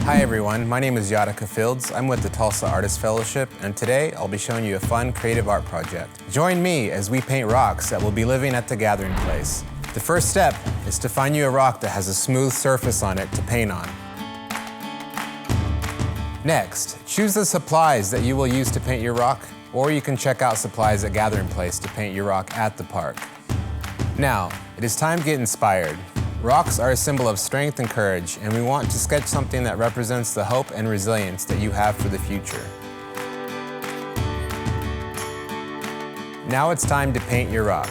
Hi everyone, my name is Yatika. I'm with the Tulsa Artist Fellowship, and today I'll be showing you a fun creative art project. Join me as we paint rocks that will be living at the gathering place. The first step is to find you a rock that has a smooth surface on it to paint on. Next, choose the supplies that you will use to paint your rock, or you can check out supplies at Gathering Place to paint your rock at the park. Now, it is time to get inspired. Rocks are a symbol of strength and courage, and we want to sketch something that represents the hope and resilience that you have for the future. Now it's time to paint your rock.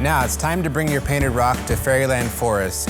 Now it's time to bring your painted rock to Fairyland Forest